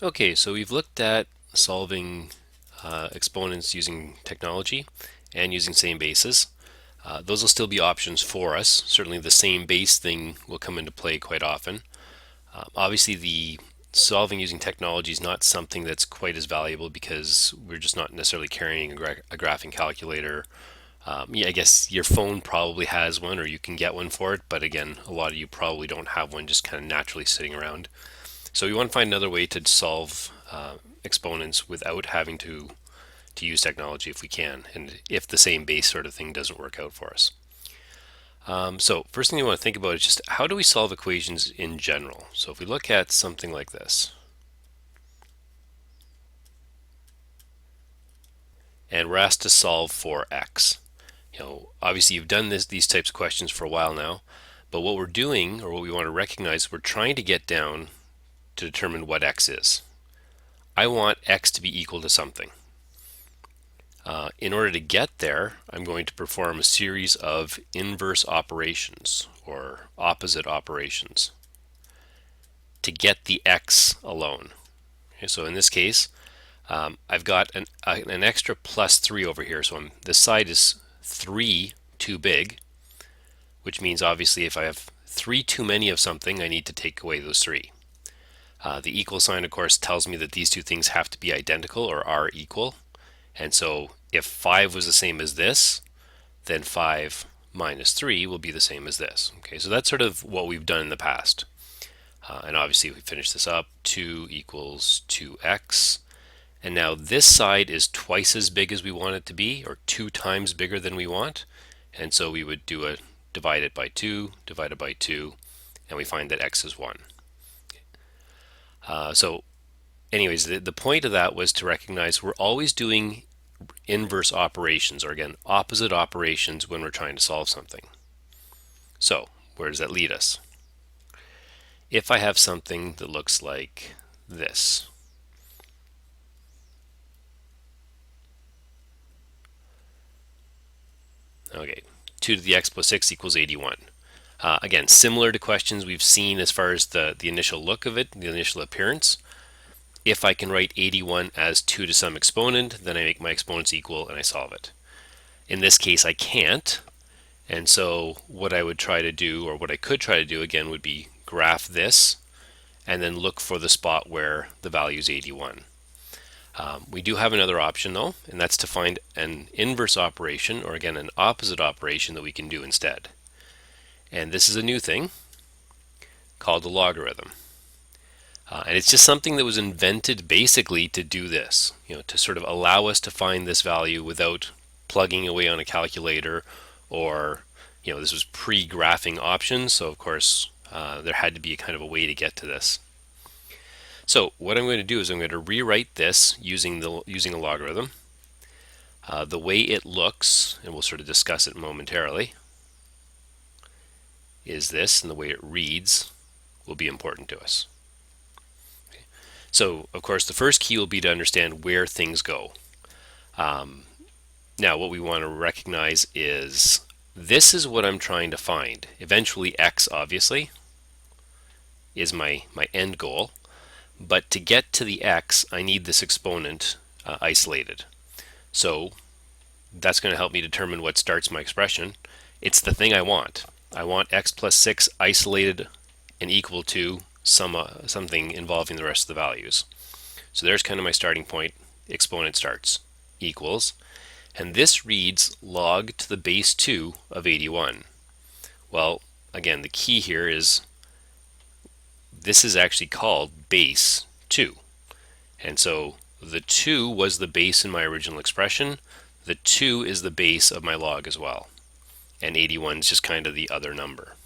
Okay, so we've looked at solving exponents using technology and using same bases. Those will still be options for us. Certainly the same base thing will come into play quite often. Obviously the solving using technology is not something that's quite as valuable because we're just not necessarily carrying a graphing calculator. Yeah, I guess your phone probably has one or you can get one for it, but again, a lot of you probably don't have one just kind of naturally sitting around. So we want to find another way to solve exponents without having to use technology if we can, and if the same base sort of thing doesn't work out for us. So first thing you want to think about is just how do we solve equations in general? So if we look at something like this, and we're asked to solve for x. Obviously you've done these types of questions for a while now, but what we're doing, or what we want to recognize, we're trying to get down to determine what x is. I want x to be equal to something. In order to get there, I'm going to perform a series of inverse operations or opposite operations to get the x alone. Okay, so in this case, I've got an extra plus 3 over here. So this side is 3 too big, which means obviously if I have 3 too many of something, I need to take away those 3. The equal sign, of course, tells me that these two things have to be identical or are equal. And so if 5 was the same as this, then 5 minus 3 will be the same as this. Okay, so that's sort of what we've done in the past. And obviously, if we finish this up, 2 equals 2x. And now this side is twice as big as we want it to be, or 2 times bigger than we want. And so we would do a divide it by 2, divided by 2, and we find that x is 1. So anyways, the point of that was to recognize we're always doing inverse operations, or again, opposite operations when we're trying to solve something. So where does that lead us? If I have something that looks like this, okay, 2 to the x plus 6 equals 81. Again, similar to questions we've seen as far as the initial look of it, the initial appearance. If I can write 81 as 2 to some exponent, then I make my exponents equal and I solve it. In this case, I can't. And so what I would try to do, or what I could try to do again, would be graph this and then look for the spot where the value is 81. We do have another option though, and that's to find an inverse operation, or again an opposite operation that we can do instead. And this is a new thing called a logarithm. And it's just something that was invented basically to do this, to sort of allow us to find this value without plugging away on a calculator, or this was pre-graphing options, so of course there had to be a kind of a way to get to this. So what I'm going to do is I'm going to rewrite this using a logarithm. The way it looks, and we'll sort of discuss it momentarily, is this, and the way it reads will be important to us. Okay. So of course the first key will be to understand where things go. Now what we want to recognize is this is what I'm trying to find. Eventually x, obviously, is my end goal. But to get to the x, I need this exponent isolated. So that's going to help me determine what starts my expression. It's the thing I want. I want x plus 6 isolated and equal to something involving the rest of the values. So there's kind of my starting point. Exponent starts equals. And this reads log to the base 2 of 81. Well, again, the key here is this is actually called base 2. And so the 2 was the base in my original expression. The 2 is the base of my log as well. And 81 is just kind of the other number.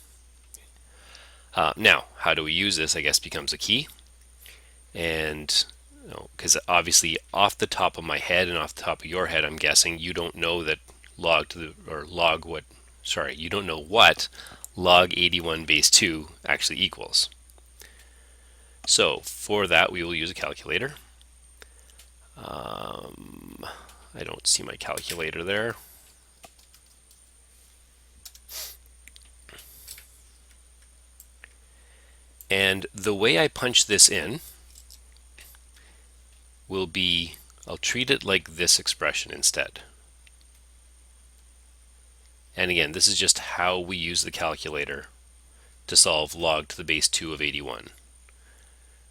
Now, how do we use this, I guess, becomes a key. And because obviously off the top of my head and off the top of your head, I'm guessing you don't know that you don't know what log 81 base 2 actually equals. So for that, we will use a calculator. I don't see my calculator there. And the way I punch this in will be, I'll treat it like this expression instead. And again, this is just how we use the calculator to solve log to the base 2 of 81.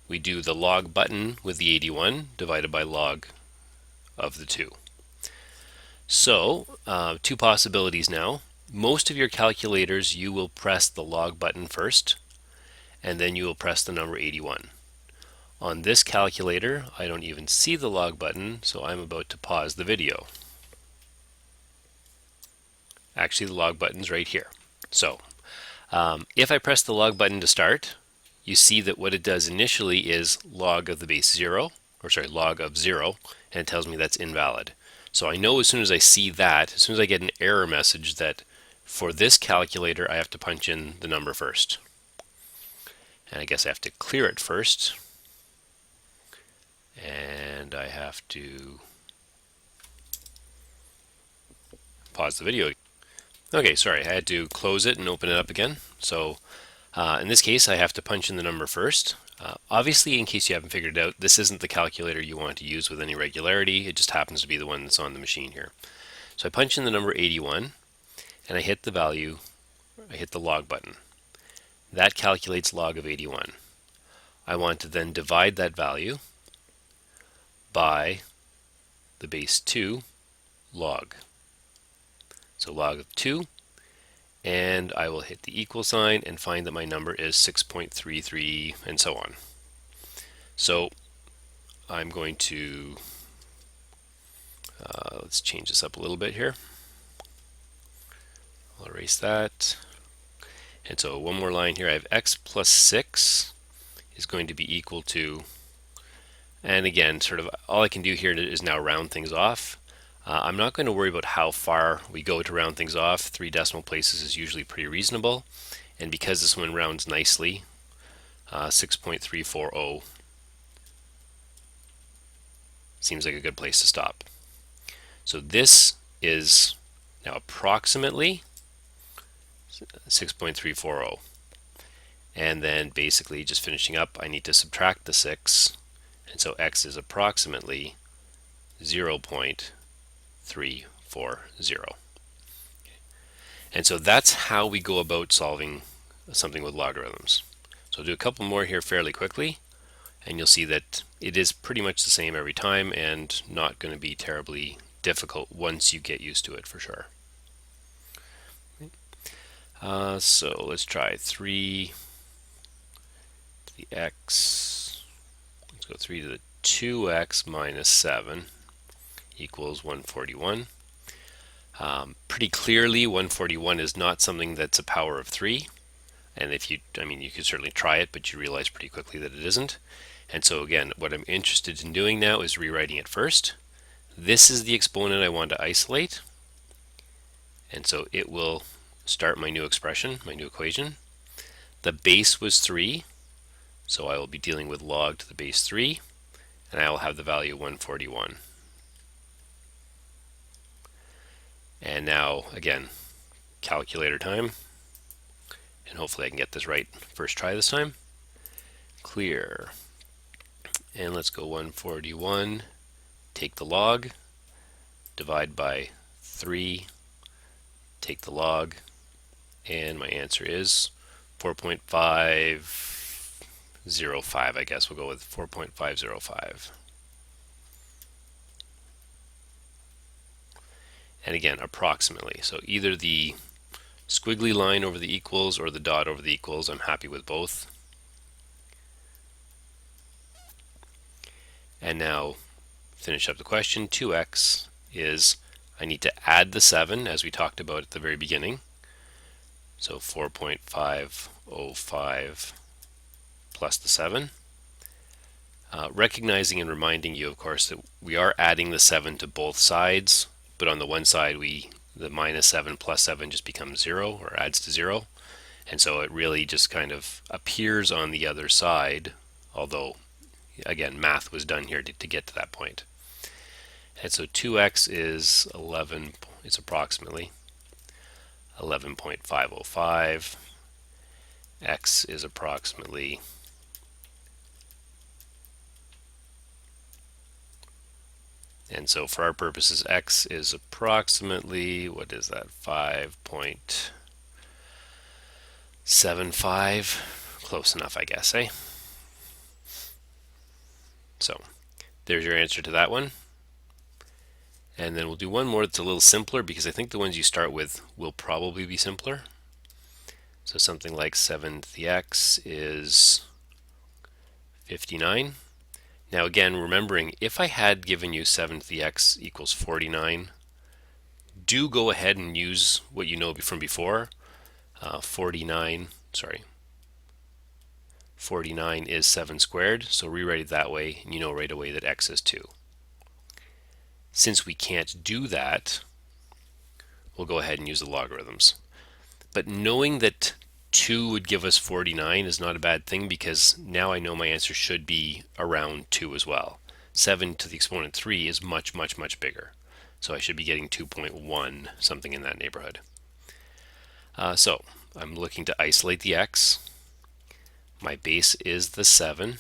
We do the log button with the 81 divided by log of the 2. So, two possibilities now. Most of your calculators, you will press the log button first, and then you will press the number 81. On this calculator, I don't even see the log button, so I'm about to pause the video. Actually, the log button's right here. So, if I press the log button to start, you see that what it does initially is log of the base 0, or sorry, log of 0, and it tells me that's invalid. So I know as soon as I see that, as soon as I get an error message, that for this calculator I have to punch in the number first. And I guess I have to clear it first. And I have to pause the video. Okay, sorry, I had to close it and open it up again. So in this case, I have to punch in the number first. Obviously, in case you haven't figured it out, this isn't the calculator you want to use with any regularity. It just happens to be the one that's on the machine here. So I punch in the number 81, and I hit the value, I hit the log button. That calculates log of 81. I want to then divide that value by the base 2 log. So log of 2, and I will hit the equal sign and find that my number is 6.33 and so on. So I'm going to, let's change this up a little bit here. I'll erase that. And so one more line here, I have x plus 6 is going to be equal to, and again, sort of all I can do here is now round things off. I'm not going to worry about how far we go to round things off. 3 decimal places is usually pretty reasonable. And because this one rounds nicely, 6.340 seems like a good place to stop. So this is now approximately 6.340. And then basically just finishing up, I need to subtract the 6. And so x is approximately 0.340. And so that's how we go about solving something with logarithms. So I'll do a couple more here fairly quickly, and you'll see that it is pretty much the same every time and not going to be terribly difficult once you get used to it for sure. So let's try 3 to the x, let's go 3 to the 2x minus 7 equals 141. Pretty clearly 141 is not something that's a power of 3, and if you, I mean, you could certainly try it, but you realize pretty quickly that it isn't. And so again, what I'm interested in doing now is rewriting it first. This is the exponent I want to isolate, and so it will start my new expression, my new equation. The base was 3, so I will be dealing with log to the base 3, and I will have the value 141. And now, again, calculator time, and hopefully I can get this right first try this time. Clear, and let's go 141, take the log, divide by 3, take the log, and my answer is 4.505, I guess we'll go with 4.505. And again, approximately. So either the squiggly line over the equals or the dot over the equals, I'm happy with both. And now finish up the question. 2x is, I need to add the 7 as we talked about at the very beginning. So 4.505 plus the 7. Recognizing and reminding you, of course, that we are adding the 7 to both sides, but on the one side, the minus 7 plus 7 just becomes 0, or adds to 0. And so it really just kind of appears on the other side, although, again, math was done here to get to that point. And so 2x is it's approximately 11.505. X is approximately And so for our purposes, x is approximately, what is that, 5.75? Close enough, I guess, eh? So there's your answer to that one. And then we'll do one more that's a little simpler because I think the ones you start with will probably be simpler. So something like 7 to the x is 59. Now again, remembering if I had given you 7 to the x equals 49, do go ahead and use what you know from before. 49 is 7 squared, so rewrite it that way, and you know right away that x is 2. Since we can't do that, we'll go ahead and use the logarithms. But knowing that 2 would give us 49 is not a bad thing because now I know my answer should be around 2 as well. 7 to the exponent 3 is much, much, much bigger. So I should be getting 2.1, something in that neighborhood. So I'm looking to isolate the x. My base is the 7.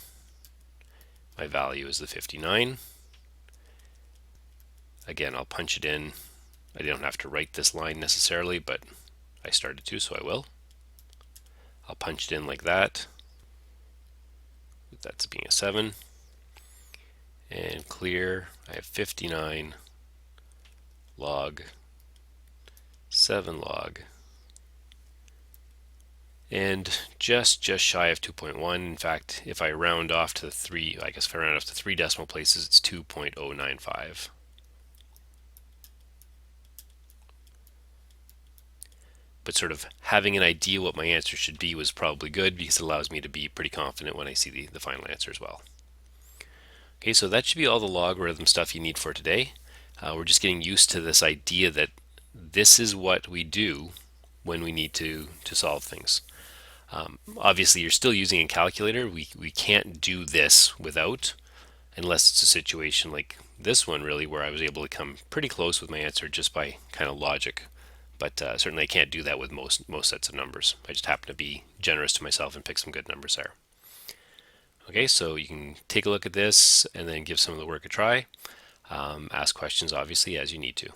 My value is the 59. Again, I'll punch it in. I don't have to write this line necessarily, but I started to, so I will. I'll punch it in like that. That's being a 7. And clear, I have 59 log 7 log. And just shy of 2.1. In fact, if I round off to 3, I guess if I round off to 3 decimal places, it's 2.095. But sort of having an idea what my answer should be was probably good because it allows me to be pretty confident when I see the final answer as well. Okay, so that should be all the logarithm stuff you need for today. We're just getting used to this idea that this is what we do when we need to solve things. Obviously, you're still using a calculator. We can't do this without, unless it's a situation like this one really, where I was able to come pretty close with my answer just by kind of logic. But certainly I can't do that with most sets of numbers. I just happen to be generous to myself and pick some good numbers there. Okay, so you can take a look at this and then give some of the work a try. Ask questions, obviously, as you need to.